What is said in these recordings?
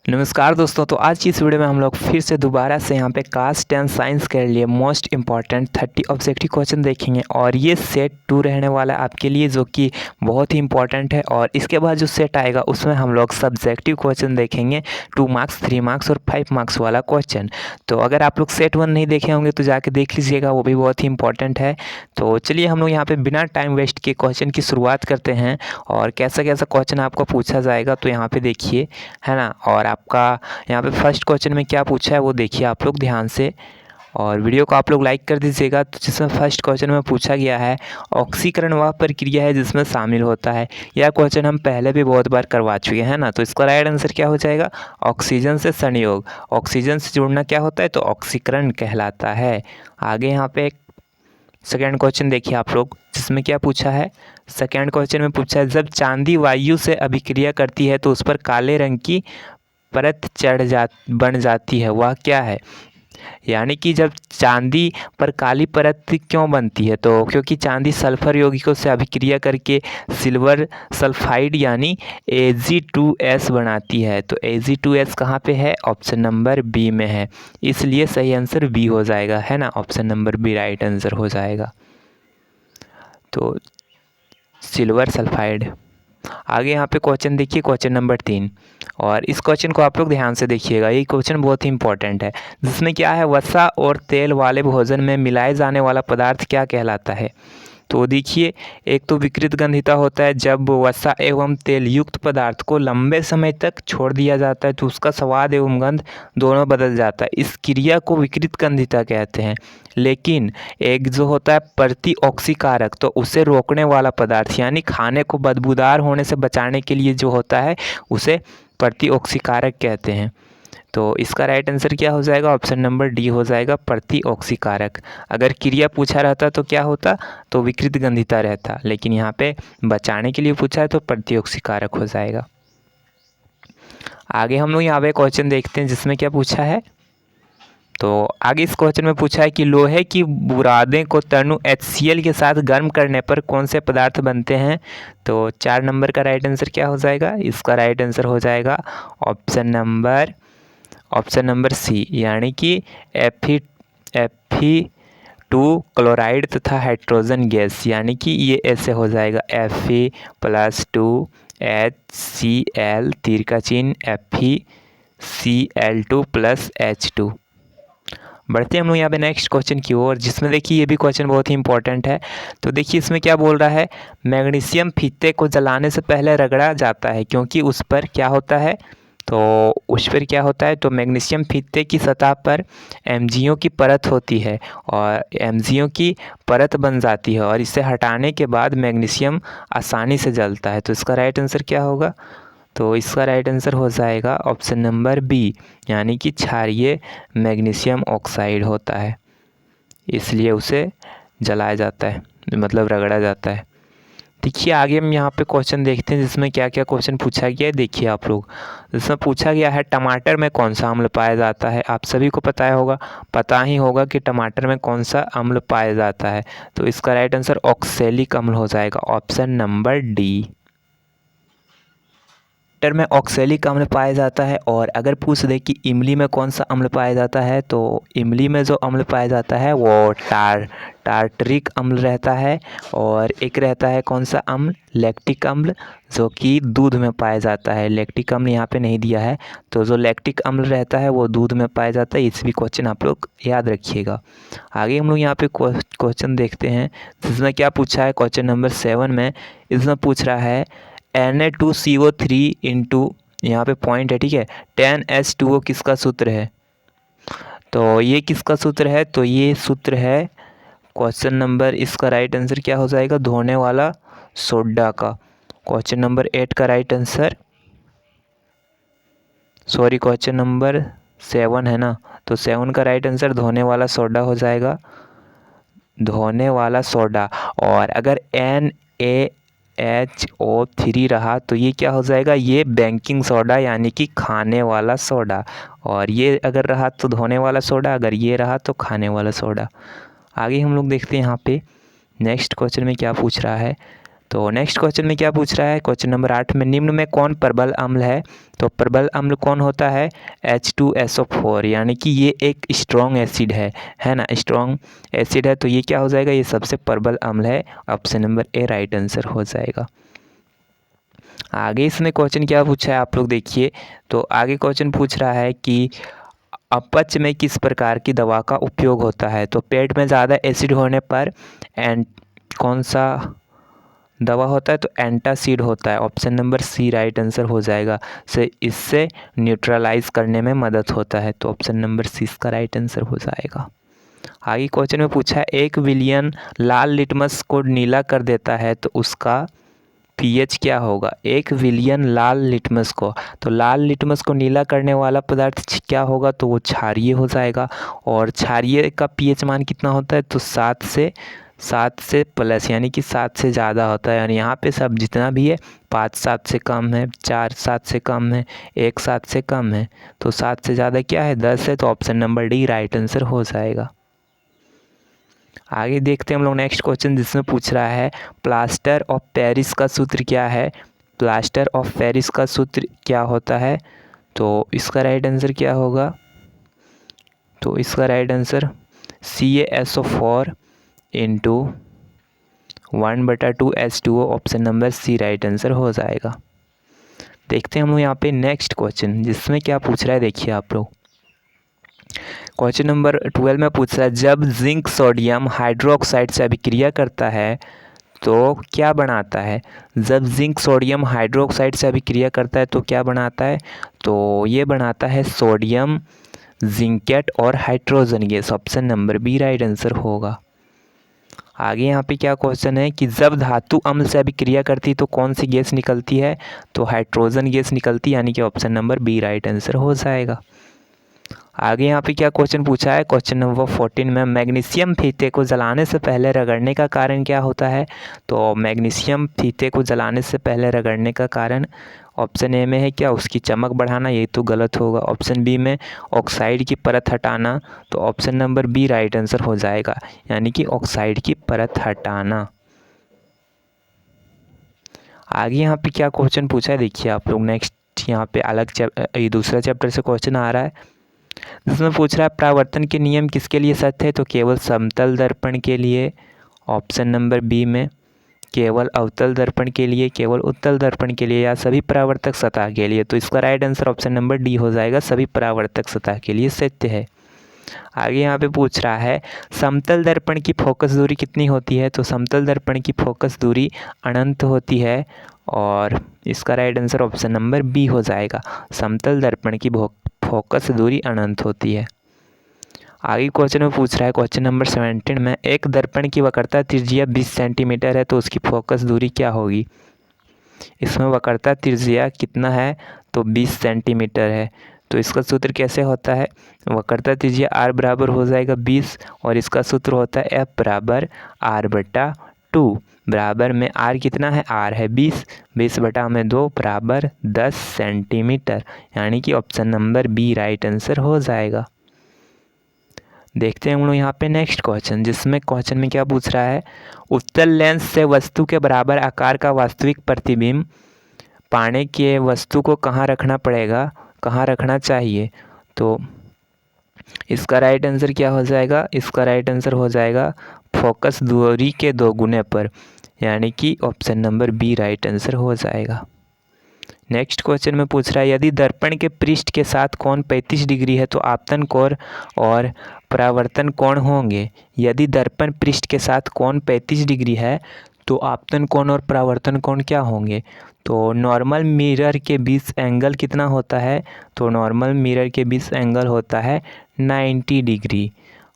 नमस्कार दोस्तों। तो आज की इस वीडियो में हम लोग फिर से दोबारा से यहाँ पे क्लास 10 साइंस के लिए मोस्ट इम्पॉर्टेंट 30 ऑब्जेक्टिव क्वेश्चन देखेंगे और ये सेट 2 रहने वाला है आपके लिए, जो कि बहुत ही इंपॉर्टेंट है। और इसके बाद जो सेट आएगा उसमें हम लोग सब्जेक्टिव क्वेश्चन देखेंगे, 2 मार्क्स, 3 मार्क्स और 5 मार्क्स वाला क्वेश्चन। तो अगर आप लोग सेट 1 नहीं देखे होंगे तो जाके देख लीजिएगा, वो भी बहुत ही इंपॉर्टेंट है। तो चलिए हम लोग यहाँ पर बिना टाइम वेस्ट के क्वेश्चन की शुरुआत करते हैं और कैसा कैसा क्वेश्चन आपको पूछा जाएगा तो यहाँ पर देखिए, है ना। और आपका यहाँ पे फर्स्ट क्वेश्चन में क्या पूछा है वो देखिए आप लोग ध्यान से, और वीडियो को आप लोग लाइक कर दीजिएगा। तो जिसमें फर्स्ट क्वेश्चन में पूछा गया है, ऑक्सीकरण वह प्रक्रिया है जिसमें शामिल होता है। यह क्वेश्चन हम पहले भी बहुत बार करवा चुके हैं ना। तो इसका राइट आंसर क्या हो जाएगा, ऑक्सीजन से संयोग। ऑक्सीजन से जुड़ना क्या होता है तो ऑक्सीकरण कहलाता है। आगे यहाँ पे सेकेंड क्वेश्चन देखिए आप लोग, जिसमें क्या पूछा है। सेकेंड क्वेश्चन में पूछा है, जब चांदी वायु से अभिक्रिया करती है तो उस पर काले रंग की परत बन जाती है, वह क्या है। यानी कि जब चांदी पर काली परत क्यों बनती है, तो क्योंकि चांदी सल्फर यौगिकों से अभिक्रिया करके सिल्वर सल्फाइड यानी Ag2S बनाती है। तो Ag2S कहाँ पे है, ऑप्शन नंबर बी में है, इसलिए सही आंसर बी हो जाएगा, है ना। Option number B right answer हो जाएगा। तो सिल्वर सल्फाइड। आगे यहाँ पे क्वेश्चन देखिए, क्वेश्चन नंबर 3, और इस क्वेश्चन को आप लोग ध्यान से देखिएगा, ये क्वेश्चन बहुत ही इंपॉर्टेंट है। जिसमें क्या है, वसा और तेल वाले भोजन में मिलाए जाने वाला पदार्थ क्या कहलाता है। तो देखिए, एक तो विकृत गंधिता होता है, जब वसा एवं तेल युक्त पदार्थ को लंबे समय तक छोड़ दिया जाता है तो उसका स्वाद एवं गंध दोनों बदल जाता है, इस क्रिया को विकृत गंधिता कहते हैं। लेकिन एक जो होता है प्रतिऑक्सीकारक, तो उसे रोकने वाला पदार्थ यानी खाने को बदबूदार होने से बचाने के लिए जो होता है उसे प्रतिऑक्सीकारक कहते हैं। तो इसका राइट आंसर क्या हो जाएगा, ऑप्शन नंबर डी हो जाएगा, प्रतिऑक्सीकारक। अगर क्रिया पूछा रहता तो क्या होता, तो विकृत गंधिता रहता, लेकिन यहाँ पे बचाने के लिए पूछा है तो प्रतिऑक्सीकारक हो जाएगा। आगे हम लोग यहाँ पे क्वेश्चन देखते हैं, जिसमें क्या पूछा है। तो आगे इस क्वेश्चन में पूछा है कि लोहे की बुरादें को तरणु HCl के साथ गर्म करने पर कौन से पदार्थ बनते हैं। तो 4 नंबर का राइट आंसर क्या हो जाएगा, इसका राइट आंसर हो जाएगा ऑप्शन नंबर सी, यानी कि Fe2 क्लोराइड तथा हाइड्रोजन गैस, यानी कि ये ऐसे हो जाएगा Fe+2HCl तीर चिन्ह FeCl2+H2। बढ़ते हैं हम लोग यहाँ पे नेक्स्ट क्वेश्चन की ओर, जिसमें देखिए ये भी क्वेश्चन बहुत ही इंपॉर्टेंट है। तो देखिए इसमें क्या बोल रहा है, मैग्नीशियम फीते को जलाने से पहले रगड़ा जाता है क्योंकि उस पर क्या होता है, तो उस पर क्या होता है, तो मैग्नीशियम फीते की सतह पर एमजीओ की परत होती है और एमजीओ की परत बन जाती है और इसे हटाने के बाद मैग्नीशियम आसानी से जलता है। तो इसका राइट आंसर क्या होगा, तो इसका राइट आंसर हो जाएगा ऑप्शन नंबर बी, यानी कि क्षारीय मैग्नीशियम ऑक्साइड होता है, इसलिए उसे जलाया जाता है, मतलब रगड़ा जाता है। देखिए आगे हम यहाँ पे क्वेश्चन देखते हैं, जिसमें क्या क्या क्वेश्चन पूछा गया है। देखिए आप लोग, जिसमें पूछा गया है टमाटर में कौन सा अम्ल पाया जाता है। आप सभी को पता ही होगा कि टमाटर में कौन सा अम्ल पाया जाता है। तो इसका राइट आंसर ऑक्सैलिक अम्ल हो जाएगा, ऑप्शन नंबर डी। टमाटर में ऑक्सैलिक अम्ल पाया जाता है। और अगर पूछ दे कि इमली में कौन सा अम्ल पाया जाता है, तो इमली में जो अम्ल पाया जाता है वो टार्टरिक अम्ल रहता है। और एक रहता है कौन सा अम्ल, लैक्टिक अम्ल, जो कि दूध में पाया जाता है। लैक्टिक अम्ल यहाँ पे नहीं दिया है, तो जो लैक्टिक अम्ल रहता है वो दूध में पाया जाता है। इस भी क्वेश्चन आप लोग याद रखिएगा। आगे हम लोग यहाँ पे क्वेश्चन देखते हैं, जिसमें क्या पूछा है, क्वेश्चन नंबर 7 में इसमें पूछ रहा है Na2CO3 इंटू, यहाँ पे पॉइंट है, ठीक है, 10H2O किसका सूत्र है। तो ये किसका सूत्र है, तो ये सूत्र है क्वेश्चन नंबर, इसका राइट आंसर क्या हो जाएगा, धोने वाला सोडा का। क्वेश्चन नंबर 8 का right answer, sorry question number 7 है ना, तो 7 का राइट आंसर धोने वाला सोडा हो जाएगा, धोने वाला सोडा। और अगर NaHO3 रहा तो ये क्या हो जाएगा, ये बेकिंग सोडा यानी कि खाने वाला सोडा। और ये अगर रहा तो धोने वाला सोडा, अगर ये रहा तो खाने वाला सोडा। आगे हम लोग देखते हैं यहाँ पे नेक्स्ट क्वेश्चन में क्या पूछ रहा है। तो नेक्स्ट क्वेश्चन में क्या पूछ रहा है, क्वेश्चन नंबर 8 में निम्न में कौन प्रबल अम्ल है। तो प्रबल अम्ल कौन होता है, H2SO4, यानी कि ये एक स्ट्रॉन्ग एसिड है ना, स्ट्रॉन्ग एसिड है। तो ये क्या हो जाएगा, ये सबसे प्रबल अम्ल है। Option number A right answer हो जाएगा। आगे इसमें क्वेश्चन क्या पूछा है आप लोग देखिए। तो आगे क्वेश्चन पूछ रहा है कि अपच में किस प्रकार की दवा का उपयोग होता है। तो पेट में ज़्यादा एसिड होने पर कौन सा दवा होता है, तो एंटासिड होता है। Option number C right answer हो जाएगा। से इससे न्यूट्रलाइज करने में मदद होता है। तो ऑप्शन नंबर सी इसका राइट आंसर हो जाएगा। आगे क्वेश्चन में पूछा है 1 विलियन लाल लिटमस को नीला कर देता है तो उसका पीएच क्या होगा। 1 विलियन लाल लिटमस को, तो लाल लिटमस को नीला करने वाला पदार्थ क्या होगा, तो वो क्षारीय हो जाएगा। और क्षारीय का पीएच मान कितना होता है, तो 7 से प्लस, यानी कि 7 से ज़्यादा होता है। यानी यहाँ पे सब जितना भी है 5 7 से कम है, 4 7 से कम है, 1 7 से कम है, तो 7 से ज़्यादा क्या है, 10 है। तो option number D right answer हो जाएगा। आगे देखते हैं हम लोग नेक्स्ट क्वेश्चन, जिसमें पूछ रहा है प्लास्टर ऑफ पेरिस का सूत्र क्या है। प्लास्टर ऑफ पेरिस का सूत्र क्या होता है, तो इसका राइट आंसर क्या होगा, तो इसका right answer CaSO4 into 1/2H2O, option number C right answer हो जाएगा। देखते हैं हम लोग यहाँ पे नेक्स्ट क्वेश्चन, जिसमें क्या पूछ रहा है देखिए आप लोग। क्वेश्चन नंबर 12 में पूछ रहा है जब जिंक सोडियम हाइड्रोक्साइड से अभिक्रिया करता है तो क्या बनाता है। जब जिंक सोडियम हाइड्रोक्साइड से अभिक्रिया करता है तो क्या बनाता है, तो ये बनाता है सोडियम जिंकेट और hydrogen gas. Option number B right answer होगा। आगे यहाँ पे क्या क्वेश्चन है कि जब धातु अम्ल से अभिक्रिया करती है तो कौन सी गैस निकलती है, तो हाइड्रोजन गैस निकलती है, यानी कि option number B right answer हो जाएगा। आगे यहाँ पे क्या क्वेश्चन पूछा है, क्वेश्चन नंबर 14 में मैग्नीशियम फीते को जलाने से पहले रगड़ने का कारण क्या होता है। तो मैग्नीशियम फीते को जलाने से पहले रगड़ने का कारण ऑप्शन ए में है क्या, उसकी चमक बढ़ाना, ये तो गलत होगा। ऑप्शन बी में ऑक्साइड की परत हटाना, तो option number B right answer हो जाएगा, यानी कि ऑक्साइड की परत हटाना। आगे यहाँ पे क्या क्वेश्चन पूछा है देखिए आप लोग। नेक्स्ट यहाँ पे दूसरा चैप्टर से क्वेश्चन आ रहा है, जिसमें पूछ रहा है परावर्तन के नियम किसके लिए सत्य है, तो केवल समतल दर्पण के लिए, ऑप्शन नंबर बी में केवल अवतल दर्पण के लिए, केवल उत्तल दर्पण के लिए, या सभी परावर्तक सतह के लिए। तो इसका right answer option number D हो जाएगा, सभी परावर्तक सतह के लिए सत्य है। आगे यहाँ पे पूछ रहा है समतल दर्पण की फोकस दूरी कितनी होती है, तो समतल दर्पण की फोकस दूरी अनंत होती है, और इसका right answer option number B हो जाएगा, समतल दर्पण की फोकस दूरी अनंत होती है। आगे क्वेश्चन में पूछ रहा है क्वेश्चन नंबर 17 में एक दर्पण की वक्रता त्रिज्या 20 सेंटीमीटर है तो उसकी फोकस दूरी क्या होगी। इसमें वक्रता त्रिज्या कितना है, तो 20 सेंटीमीटर है। तो इसका सूत्र कैसे होता है, वक्रता त्रिज्या r बराबर हो जाएगा 20, और इसका सूत्र होता है F बराबर r/2, बराबर में r कितना है, r है 20/2 बराबर 10 सेंटीमीटर, यानी कि option number B right answer हो जाएगा। देखते हैं हम लोग यहाँ पे नेक्स्ट क्वेश्चन, जिसमें क्वेश्चन में क्या पूछ रहा है उत्तल लेंस से वस्तु के बराबर आकार का वास्तविक प्रतिबिंब पाने के वस्तु को कहाँ रखना पड़ेगा, कहाँ रखना चाहिए। तो इसका राइट आंसर क्या हो जाएगा, इसका राइट आंसर हो जाएगा फोकस दूरी के 2 गुने पर, यानी कि option number B right answer हो जाएगा। नेक्स्ट क्वेश्चन में पूछ रहा है यदि दर्पण के पृष्ठ के साथ कोण 35 डिग्री है तो आपतन कोण और परावर्तन कोण होंगे। यदि दर्पण पृष्ठ के साथ कोण 35 डिग्री है तो आपतन कोण और परावर्तन कोण क्या होंगे। तो नॉर्मल मिरर के बीच एंगल कितना होता है, तो नॉर्मल मिरर के बीच एंगल होता है 90 डिग्री,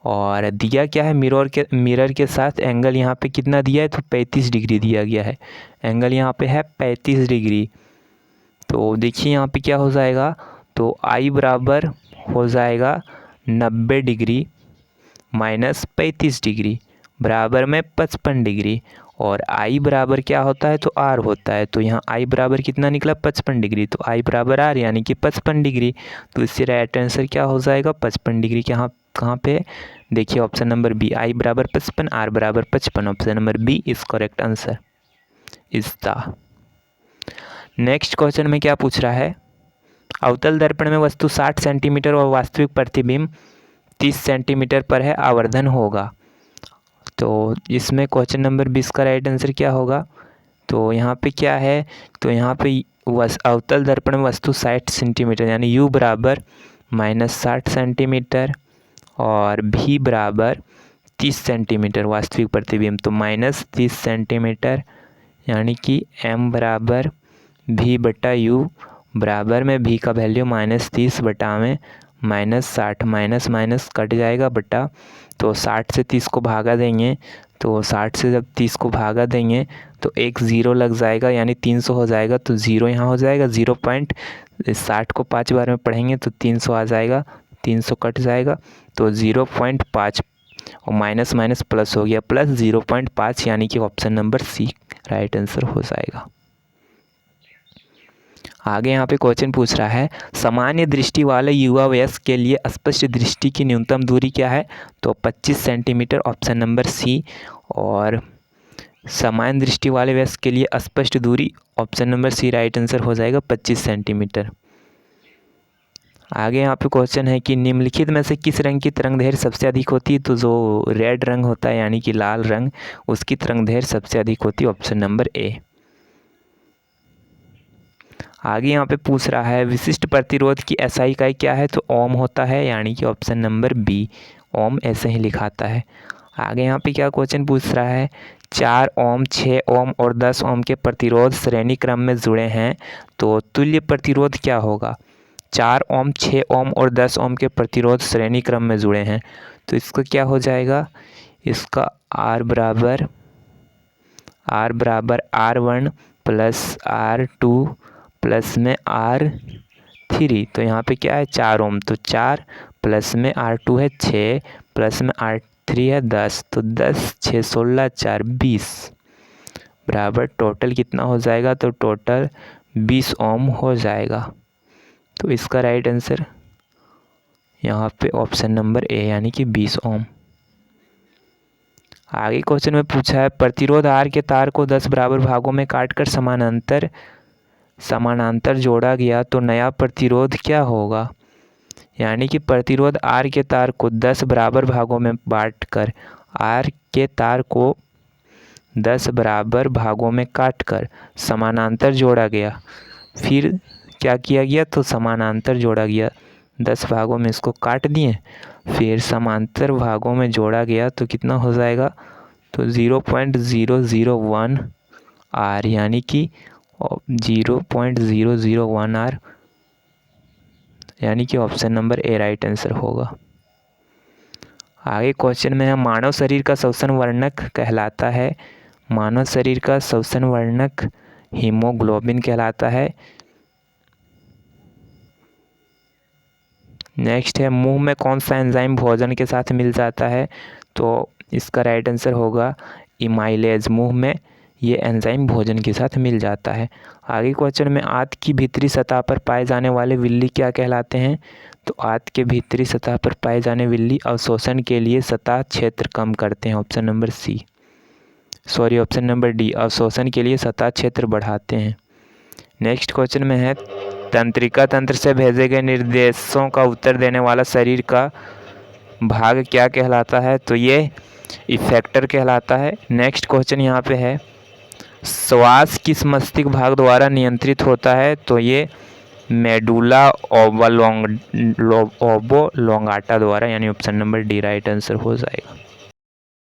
और दिया क्या है मिरर के साथ एंगल यहाँ पे कितना दिया है, तो 35 डिग्री दिया गया है। एंगल यहाँ पे है 35 डिग्री। तो देखिए यहाँ पे क्या हो जाएगा, तो I बराबर हो जाएगा 90 डिग्री माइनस 35 डिग्री बराबर में 55 डिग्री, और I बराबर क्या होता है, तो R होता है। तो यहाँ I बराबर कितना निकला 55 डिग्री, तो I बराबर R यानी कि 55 डिग्री। तो इससे राइट आंसर क्या हो जाएगा 55 डिग्री के कहाँ पे, देखिए ऑप्शन नंबर बी I बराबर 55, R बराबर 55, option number B is correct answer. इस्ता। नेक्स्ट क्वेश्चन में क्या पूछ रहा है, अवतल दर्पण में वस्तु 60 सेंटीमीटर और वास्तविक प्रतिबिंब 30 सेंटीमीटर पर है, आवर्धन होगा। तो इसमें क्वेश्चन नंबर 20 का राइट आंसर क्या होगा, तो यहाँ पे क्या है, तो यहाँ पे अवतल दर्पण में वस्तु 60 सेंटीमीटर यानी यू बराबर -60 सेंटीमीटर और भी बराबर 30 सेंटीमीटर वास्तविक प्रतिबिंब, तो -30 सेंटीमीटर यानी कि m बराबर भी बटा यू बराबर में भी का वैल्यू -30 बटा में -60, माइनस माइनस कट जाएगा बटा, तो 60 से 30 को भागा देंगे, तो 60 से जब 30 को भागा देंगे तो एक ज़ीरो लग जाएगा यानी 300 हो जाएगा, तो ज़ीरो यहाँ हो जाएगा, 0.60 को 5 बार में पढ़ेंगे तो 300 आ जाएगा, 300 कट जाएगा, तो 0.5 और माइनस माइनस प्लस हो गया, प्लस 0.5 यानी कि option number C right answer हो जाएगा। आगे यहाँ पे क्वेश्चन पूछ रहा है, सामान्य दृष्टि वाले युवा वयस्क के लिए स्पष्ट दृष्टि की न्यूनतम दूरी क्या है, तो 25 सेंटीमीटर ऑप्शन नंबर सी। और सामान्य दृष्टि वाले वयस्क के लिए स्पष्ट दूरी option number C right answer हो जाएगा 25 सेंटीमीटर। आगे यहाँ पे क्वेश्चन है कि निम्नलिखित में से किस रंग की तरंग दैर्घ्य सबसे अधिक होती है, तो जो रेड रंग होता है यानी कि लाल रंग, उसकी तरंग दैर्घ्य सबसे अधिक होती है ऑप्शन नंबर ए। आगे यहाँ पे पूछ रहा है विशिष्ट प्रतिरोध की SI इकाई क्या है, तो ओम होता है यानी कि ऑप्शन नंबर बी ओम ऐसे ही लिखाता है। आगे यहाँ पे क्या क्वेश्चन पूछ रहा है, 4 ओम 6 ओम और 10 ओम के प्रतिरोध श्रेणी क्रम में जुड़े हैं, तो तुल्य प्रतिरोध क्या होगा। 4 ओम 6 ओम और 10 ओम के प्रतिरोध श्रेणी क्रम में जुड़े हैं, तो इसका क्या हो जाएगा, इसका R बराबर R1 प्लस R2 प्लस में R3, तो यहाँ पे क्या है 4 ओम, तो 4 प्लस में R2 है 6 प्लस में R3 है 10, तो 10 6 16 4 20 बराबर टोटल कितना हो जाएगा, तो टोटल 20 ओम हो जाएगा। तो इसका राइट आंसर यहाँ पे ऑप्शन नंबर ए यानी कि 20 ओम। आगे क्वेश्चन में पूछा है प्रतिरोध R के तार को 10 बराबर भागों में काटकर समानांतर जोड़ा गया तो नया प्रतिरोध क्या होगा, यानी कि प्रतिरोध R के तार को 10 बराबर भागों में बांटकर R के तार को 10 बराबर भागों में काटकर समानांतर जोड़ा गया, फिर क्या किया गया, तो समानांतर जोड़ा गया, 10 भागों में इसको काट दिए, फिर समांतर भागों में जोड़ा गया, तो कितना हो जाएगा, तो 0.001 R यानी कि 0.001 R यानी कि option number A right answer होगा। आगे क्वेश्चन में है मानव शरीर का श्वसन वर्णक कहलाता है, मानव शरीर का श्वसन वर्णक हीमोग्लोबिन कहलाता है। नेक्स्ट है मुंह में कौन सा एंजाइम भोजन के साथ मिल जाता है, तो इसका राइट आंसर होगा इमाइलेज, मुंह में ये एंजाइम भोजन के साथ मिल जाता है। आगे क्वेश्चन में आंत की भीतरी सतह पर पाए जाने वाले विल्ली क्या कहलाते हैं, तो आंत के भीतरी सतह पर पाए जाने विल्ली अवशोषण के लिए सतह क्षेत्र कम करते हैं, ऑप्शन नंबर डी अवशोषण के लिए सतह क्षेत्र बढ़ाते हैं। नेक्स्ट क्वेश्चन में है तंत्रिका तंत्र से भेजे गए निर्देशों का उत्तर देने वाला शरीर का भाग क्या कहलाता है, तो ये इफेक्टर कहलाता है। नेक्स्ट क्वेश्चन यहाँ पे है श्वास किस मस्तिष्क भाग द्वारा नियंत्रित होता है, तो ये मेडुला ओब्लोंगाटा द्वारा यानी option number D right answer हो जाएगा।